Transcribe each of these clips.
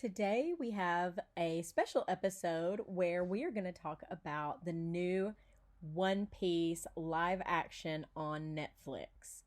Today we have a special episode where we are going to talk about the new One Piece live action on Netflix.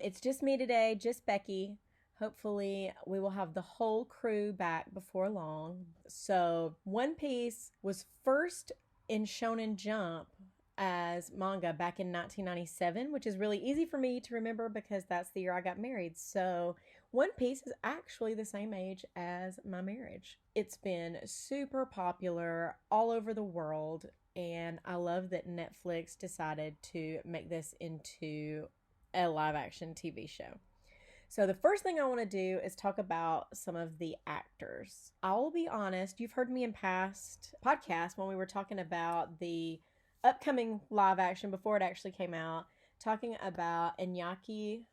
It's just me today, just Becky. Hopefully, we will have the whole crew back before long. So, One Piece was first in Shonen Jump as manga back in 1997, which is really easy for me to remember because that's the year I got married. So, One Piece is actually the same age as my marriage. It's been super popular all over the world, and I love that Netflix decided to make this into a live action TV show. So, the first thing I want to do is talk about some of the actors. I will be honest, you've heard me in past podcasts when we were talking about the upcoming live action before it actually came out, talking about Iñaki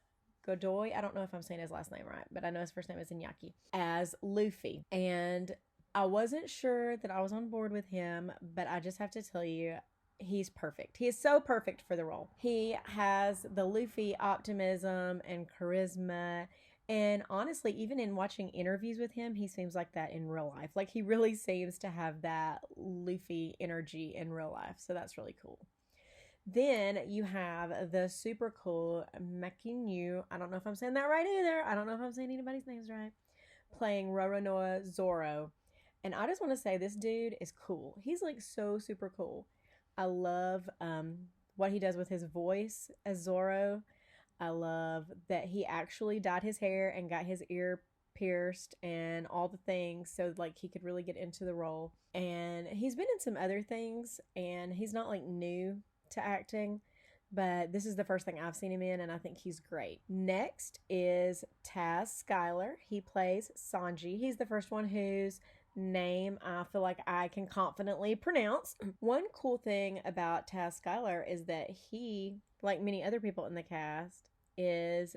Godoy. I don't know if I'm saying his last name right, but I know his first name is Iñaki, as Luffy. And I wasn't sure that I was on board with him, but I just have to tell you, he's perfect. He is so perfect for the role. He has the Luffy optimism and charisma. And honestly, even in watching interviews with him, he seems like that in real life. Like, he really seems to have that Luffy energy in real life. So that's really cool. Then you have the super cool Makinyu. I don't know if I'm saying that right either. I don't know if I'm saying anybody's names right. Playing Roronoa Zoro. And I just want to say this dude is cool. He's like so super cool. I love what he does with his voice as Zoro. I love that he actually dyed his hair and got his ear pierced and all the things so like he could really get into the role. And he's been in some other things and he's not like new to acting, but this is the first thing I've seen him in and I think he's great. Next is Skyler. He plays Sanji. He's the first one whose name I feel like I can confidently pronounce. One cool thing about Skyler is that he, like many other people in the cast, is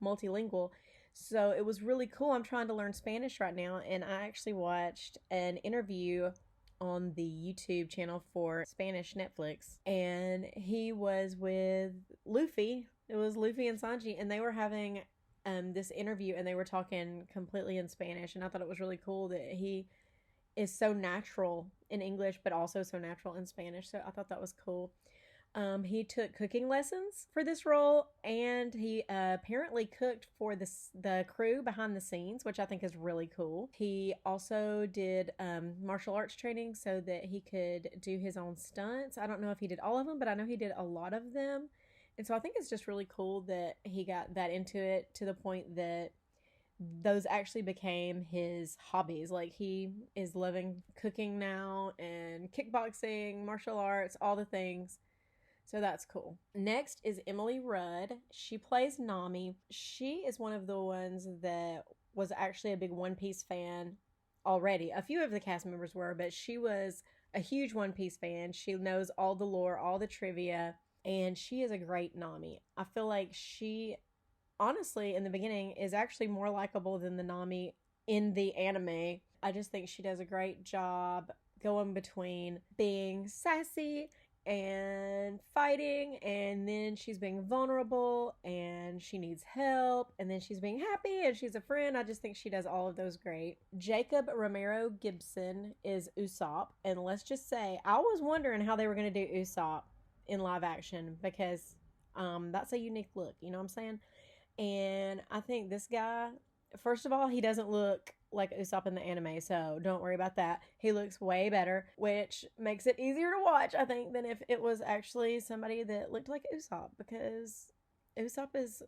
multilingual. So it was really cool. I'm trying to learn Spanish right now, and I actually watched an interview on the YouTube channel for Spanish Netflix, and he was with Luffy. It was Luffy and Sanji, and they were having this interview, and they were talking completely in Spanish, and I thought it was really cool that he is so natural in English, but also so natural in Spanish. So I thought that was cool. He took cooking lessons for this role, and he apparently cooked for the crew behind the scenes, which I think is really cool. He also did martial arts training so that he could do his own stunts. I don't know if he did all of them, but I know he did a lot of them. And so I think it's just really cool that he got that into it to the point that those actually became his hobbies. Like, he is loving cooking now and kickboxing, martial arts, all the things. So that's cool. Next is Emily Rudd. She plays Nami. She is one of the ones that was actually a big One Piece fan already. A few of the cast members were, but she was a huge One Piece fan. She knows all the lore, all the trivia, and she is a great Nami. I feel like she, honestly, in the beginning, is actually more likable than the Nami in the anime. I just think she does a great job going between being sassy and fighting, and then she's being vulnerable and she needs help, and then she's being happy and she's a friend. I just think she does all of those great. Jacob Romero Gibson is Usopp, and let's just say I was wondering how they were going to do Usopp in live action because that's a unique look, you know what I'm saying? And I think this guy, first of all, he doesn't look like Usopp in the anime, so don't worry about that. He looks way better, which makes it easier to watch, I think, than if it was actually somebody that looked like Usopp, because Usopp is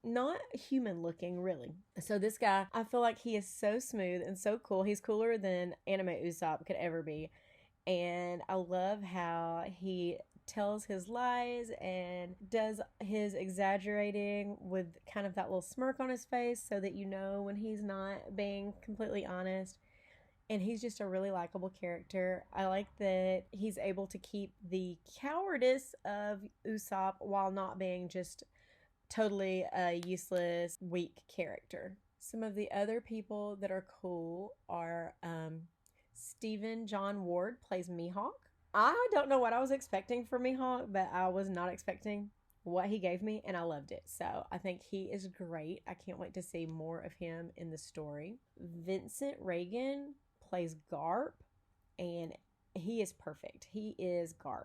not human looking, really. So this guy, I feel like he is so smooth and so cool. He's cooler than anime Usopp could ever be. And I love how he tells his lies and does his exaggerating with kind of that little smirk on his face so that you know when he's not being completely honest. And he's just a really likable character. I like that he's able to keep the cowardice of Usopp while not being just totally a useless, weak character. Some of the other people that are cool are Stephen John Ward plays Mihawk. I don't know what I was expecting from Mihawk, but I was not expecting what he gave me, and I loved it. So I think he is great. I can't wait to see more of him in the story. Vincent Reagan plays Garp, and he is perfect. He is Garp.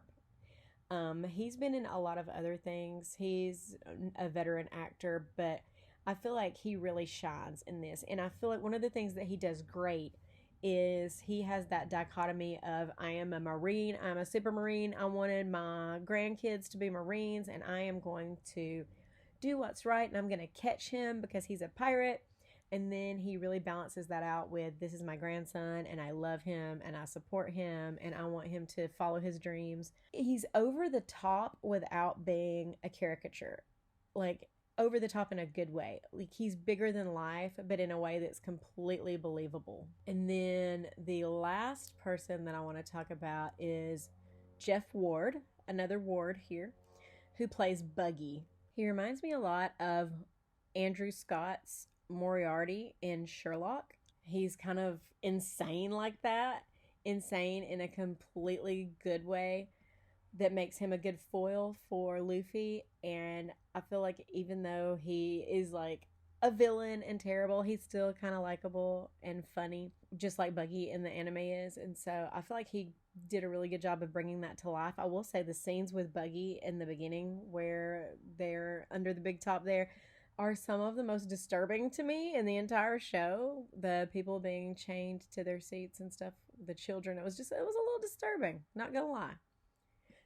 He's been in a lot of other things. He's a veteran actor, but I feel like he really shines in this. And I feel like one of the things that he does great is he has that dichotomy of I am a Marine, I'm a super Marine, I wanted my grandkids to be Marines, and I am going to do what's right, and I'm going to catch him because he's a pirate. And then he really balances that out with this is my grandson and I love him and I support him and I want him to follow his dreams. He's over the top without being a caricature. Like over the top in a good way. Like he's bigger than life, but in a way that's completely believable. And then the last person that I want to talk about is Jeff Ward, another Ward here, who plays Buggy. He reminds me a lot of Andrew Scott's Moriarty in Sherlock. He's kind of insane like that, insane in a completely good way that makes him a good foil for Luffy. And I feel like even though he is like a villain and terrible, he's still kind of likable and funny, just like Buggy in the anime is. And so I feel like he did a really good job of bringing that to life. I will say the scenes with Buggy in the beginning where they're under the big top there are some of the most disturbing to me in the entire show. The people being chained to their seats and stuff, the children, it was a little disturbing, not gonna lie.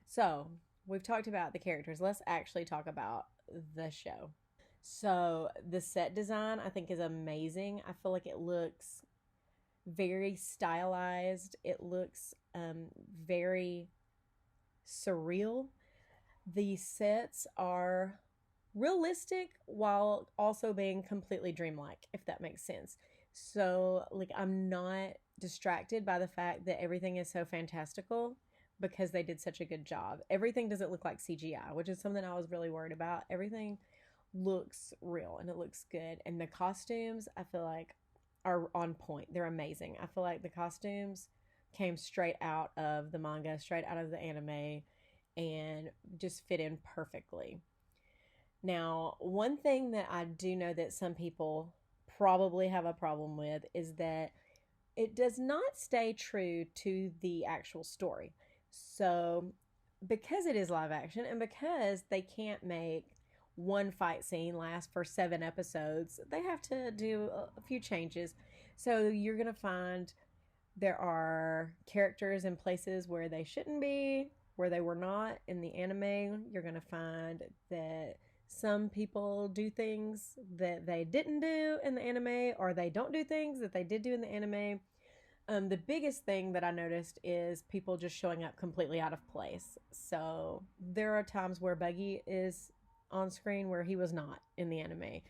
So we've talked about the characters. Let's actually talk about the show. So the set design I think is amazing. I feel like it looks very stylized. It looks very surreal. The sets are realistic while also being completely dreamlike, if that makes sense. So like I'm not distracted by the fact that everything is so fantastical because they did such a good job. Everything doesn't look like CGI, which is something I was really worried about. Everything looks real and it looks good. And the costumes I feel like are on point. They're amazing. I feel like the costumes came straight out of the manga, straight out of the anime, and just fit in perfectly. Now, one thing that I do know that some people probably have a problem with is that it does not stay true to the actual story. So, because it is live action and because they can't make one fight scene last for 7 episodes, they have to do a few changes. So, you're going to find there are characters in places where they shouldn't be, where they were not in the anime. You're going to find that some people do things that they didn't do in the anime, or they don't do things that they did do in the anime. The biggest thing that I noticed is people just showing up completely out of place. So there are times where Buggy is on screen where he was not in the anime.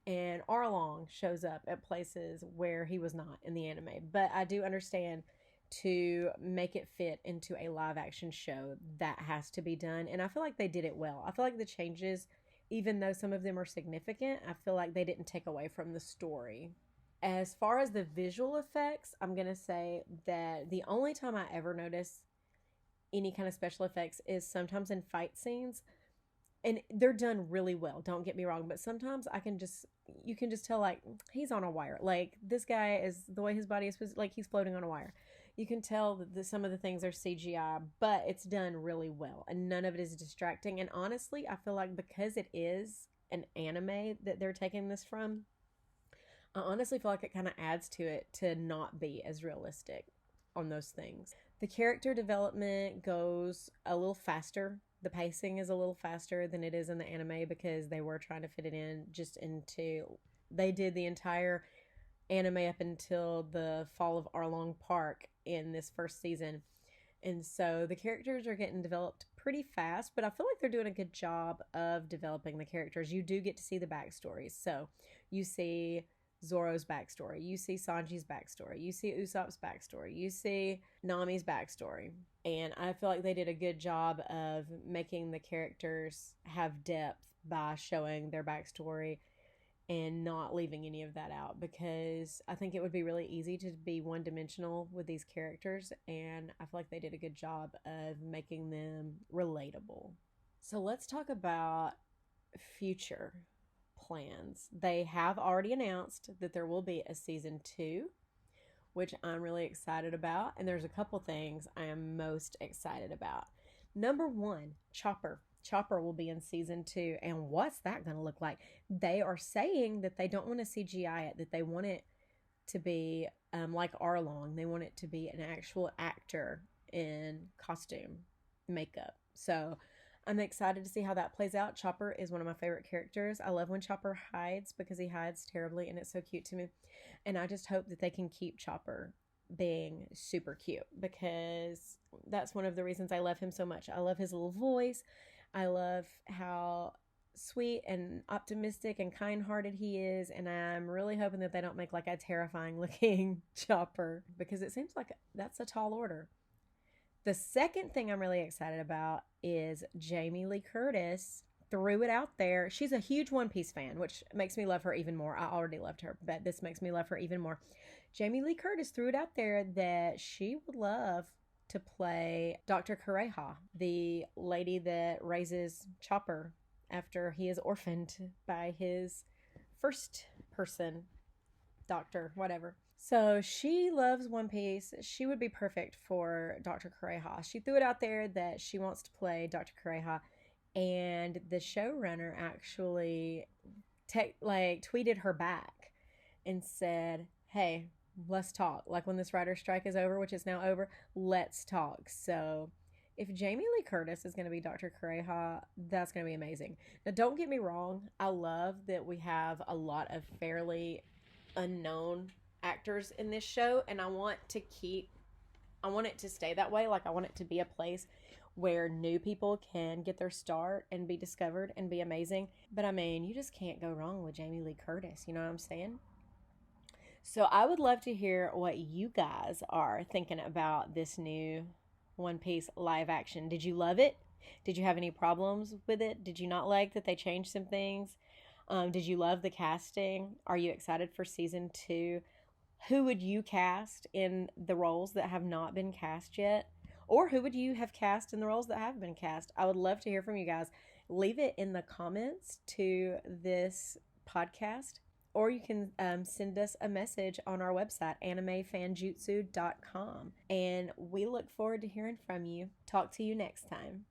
And Arlong shows up at places where he was not in the anime. But I do understand to make it fit into a live action show, that has to be done. And I feel like they did it well. I feel like the changes, even though some of them are significant, I feel like they didn't take away from the story. As far as the visual effects, I'm going to say that the only time I ever notice any kind of special effects is sometimes in fight scenes. And they're done really well, don't get me wrong. But sometimes you can just tell, like, he's on a wire. Like, this guy is, the way his body is, like, he's floating on a wire. You can tell that some of the things are CGI, but it's done really well. And none of it is distracting. And honestly, I feel like because it is an anime that they're taking this from, I honestly feel like it kind of adds to it to not be as realistic on those things. The character development goes a little faster. The pacing is a little faster than it is in the anime because they were trying to fit it in just into... They did the entire anime up until the fall of Arlong Park in this first season. And so the characters are getting developed pretty fast, but I feel like they're doing a good job of developing the characters. You do get to see the backstories. So you see Zoro's backstory, you see Sanji's backstory, you see Usopp's backstory, you see Nami's backstory. And I feel like they did a good job of making the characters have depth by showing their backstory and not leaving any of that out, because I think it would be really easy to be one-dimensional with these characters, and I feel like they did a good job of making them relatable. So let's talk about future plans. They have already announced that there will be a season 2, which I'm really excited about. And there's a couple things I am most excited about. Number one, Chopper. Chopper will be in season 2. And what's that going to look like? They are saying that they don't want to CGI it, that they want it to be like Arlong. They want it to be an actual actor in costume, makeup. So I'm excited to see how that plays out. Chopper is one of my favorite characters. I love when Chopper hides because he hides terribly and it's so cute to me. And I just hope that they can keep Chopper being super cute because that's one of the reasons I love him so much. I love his little voice. I love how sweet and optimistic and kind-hearted he is, and I'm really hoping that they don't make like a terrifying looking Chopper because it seems like that's a tall order. The second thing I'm really excited about is Jamie Lee Curtis threw it out there. She's a huge One Piece fan, which makes me love her even more. I already loved her, but this makes me love her even more. Jamie Lee Curtis threw it out there that she would love to play Dr. Kureha, the lady that raises Chopper after he is orphaned by his first person doctor, whatever. So she loves One Piece. She would be perfect for Dr. Kureha. She threw it out there that she wants to play Dr. Kureha, and the showrunner actually tweeted her back and said, "Hey, let's talk. Like when this writer's strike is over, which is now over, let's talk." So if Jamie Lee Curtis is going to be Dr. Kureha, that's going to be amazing. Now, don't get me wrong. I love that we have a lot of fairly unknown actors in this show, and I want it to stay that way. Like, I want it to be a place where new people can get their start and be discovered and be amazing. But I mean, you just can't go wrong with Jamie Lee Curtis. You know what I'm saying? So I would love to hear what you guys are thinking about this new One Piece live action. Did you love it? Did you have any problems with it? Did you not like that they changed some things? Did you love the casting? Are you excited for season 2? Who would you cast in the roles that have not been cast yet? Or who would you have cast in the roles that have been cast? I would love to hear from you guys. Leave it in the comments to this podcast, or you can send us a message on our website, animefanjutsu.com. And we look forward to hearing from you. Talk to you next time.